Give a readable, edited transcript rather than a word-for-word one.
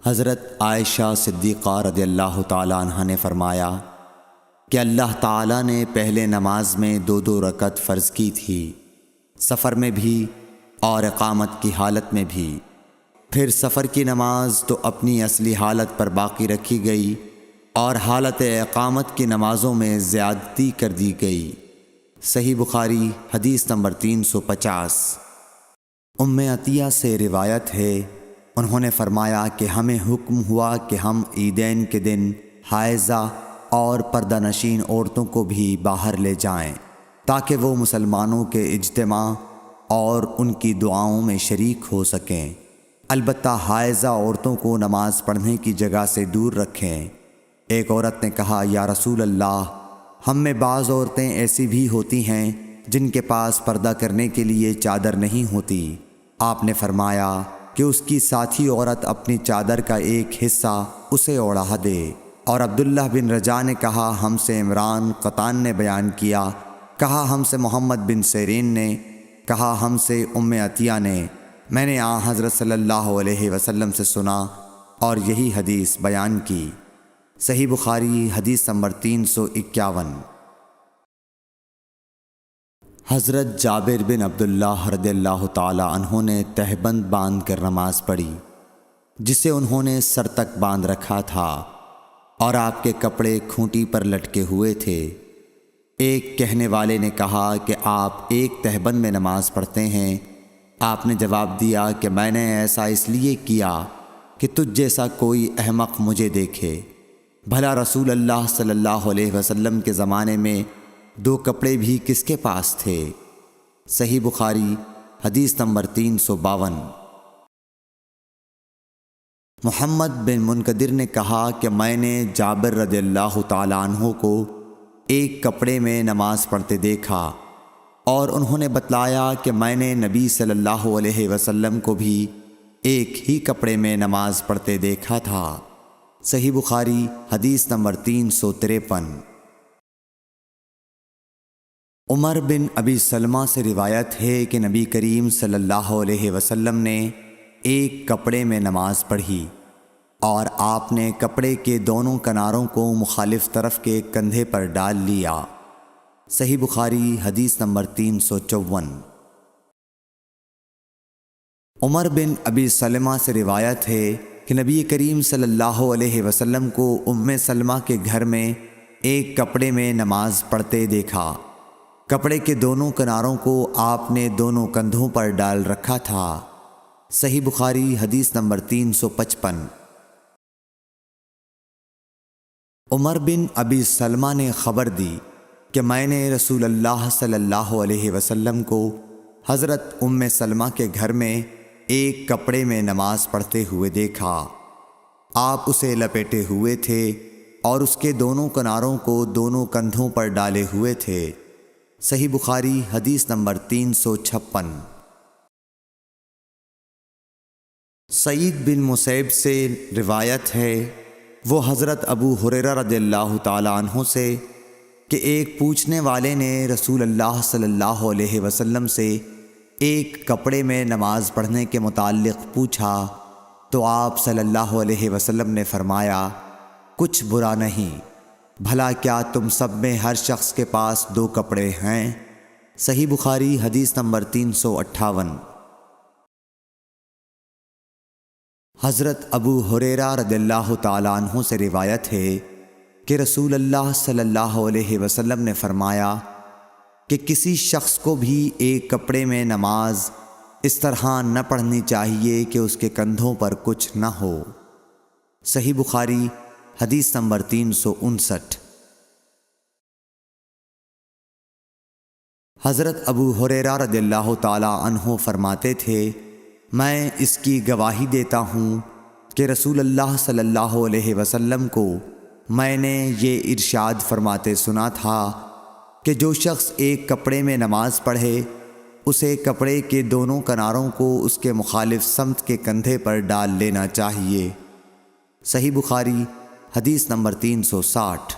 حضرت عائشہ صدیقہ رضی اللہ تعالیٰ عنہ نے فرمایا کہ اللہ تعالیٰ نے پہلے نماز میں 2 رکعت فرض کی تھی، سفر میں بھی اور اقامت کی حالت میں بھی۔ پھر سفر کی نماز تو اپنی اصلی حالت پر باقی رکھی گئی اور حالت اقامت کی نمازوں میں زیادتی کر دی گئی۔ صحیح بخاری حدیث نمبر 350۔ ام عطیہ سے روایت ہے، انہوں نے فرمایا کہ ہمیں حکم ہوا کہ ہم عیدین کے دن حائضہ اور پردہ نشین عورتوں کو بھی باہر لے جائیں تاکہ وہ مسلمانوں کے اجتماع اور ان کی دعاؤں میں شریک ہو سکیں، البتہ حائضہ عورتوں کو نماز پڑھنے کی جگہ سے دور رکھیں۔ ایک عورت نے کہا، یا رسول اللہ، ہم میں بعض عورتیں ایسی بھی ہوتی ہیں جن کے پاس پردہ کرنے کے لیے چادر نہیں ہوتی۔ آپ نے فرمایا کہ اس کی ساتھی عورت اپنی چادر کا ایک حصہ اسے اوڑھا دے۔ اور عبداللہ بن رجاء نے کہا، ہم سے عمران قطان نے بیان کیا، کہا ہم سے محمد بن سیرین نے، کہا ہم سے ام عطیہ نے، میں نے حضرت صلی اللہ علیہ وسلم سے سنا اور یہی حدیث بیان کی۔ صحیح بخاری حدیث نمبر 351۔ حضرت جابر بن عبداللہ رضی اللہ تعالی عنہ نے تہبند باندھ کر نماز پڑھی، جسے انہوں نے سر تک باندھ رکھا تھا اور آپ کے کپڑے کھونٹی پر لٹکے ہوئے تھے۔ ایک کہنے والے نے کہا کہ آپ ایک تہبند میں نماز پڑھتے ہیں؟ آپ نے جواب دیا کہ میں نے ایسا اس لیے کیا کہ تجھ جیسا کوئی احمق مجھے دیکھے۔ بھلا رسول اللہ صلی اللہ علیہ وسلم کے زمانے میں 2 کپڑے بھی کس کے پاس تھے؟ صحیح بخاری حدیث نمبر 352۔ محمد بن منقدر نے کہا کہ میں نے جابر رضی اللہ تعالیٰ عنہ کو ایک کپڑے میں نماز پڑھتے دیکھا اور انہوں نے بتلایا کہ میں نے نبی صلی اللہ علیہ وسلم کو بھی ایک ہی کپڑے میں نماز پڑھتے دیکھا تھا۔ صحیح بخاری حدیث نمبر 353۔ عمر بن ابی سلمہ سے روایت ہے کہ نبی کریم صلی اللہ علیہ وسلم نے ایک کپڑے میں نماز پڑھی اور آپ نے کپڑے کے دونوں کناروں کو مخالف طرف کے کندھے پر ڈال لیا۔ صحیح بخاری حدیث نمبر 354۔ عمر بن ابی سلمہ سے روایت ہے کہ نبی کریم صلی اللہ علیہ وسلم کو ام سلمہ کے گھر میں ایک کپڑے میں نماز پڑھتے دیکھا۔ کپڑے کے دونوں کناروں کو آپ نے دونوں کندھوں پر ڈال رکھا تھا۔ صحیح بخاری حدیث نمبر 355۔ عمر بن ابی سلمہ نے خبر دی کہ میں نے رسول اللہ صلی اللہ علیہ وسلم کو حضرت ام سلمہ کے گھر میں ایک کپڑے میں نماز پڑھتے ہوئے دیکھا۔ آپ اسے لپیٹے ہوئے تھے اور اس کے دونوں کناروں کو دونوں کندھوں پر ڈالے ہوئے تھے۔ صحیح بخاری حدیث نمبر 356۔ سعید بن مسیب سے روایت ہے، وہ حضرت ابو ہریرہ رضی اللہ تعالیٰ عنہ سے کہ ایک پوچھنے والے نے رسول اللہ صلی اللہ علیہ وسلم سے ایک کپڑے میں نماز پڑھنے کے متعلق پوچھا تو آپ صلی اللہ علیہ وسلم نے فرمایا، کچھ برا نہیں، بھلا کیا تم سب میں ہر شخص کے پاس 2 کپڑے ہیں؟ صحیح بخاری حدیث نمبر 358۔ حضرت ابو ہریرہ رضی اللہ تعالیٰ عنہ سے روایت ہے کہ رسول اللہ صلی اللہ علیہ وسلم نے فرمایا کہ کسی شخص کو بھی ایک کپڑے میں نماز اس طرح نہ پڑھنی چاہیے کہ اس کے کندھوں پر کچھ نہ ہو۔ صحیح بخاری حدیث نمبر 359۔ حضرت ابو ہریرہ رضی اللہ تعالیٰ عنہ فرماتے تھے، میں اس کی گواہی دیتا ہوں کہ رسول اللہ صلی اللہ علیہ وسلم کو میں نے یہ ارشاد فرماتے سنا تھا کہ جو شخص ایک کپڑے میں نماز پڑھے اسے کپڑے کے دونوں کناروں کو اس کے مخالف سمت کے کندھے پر ڈال لینا چاہیے۔ صحیح بخاری حدیث نمبر 360۔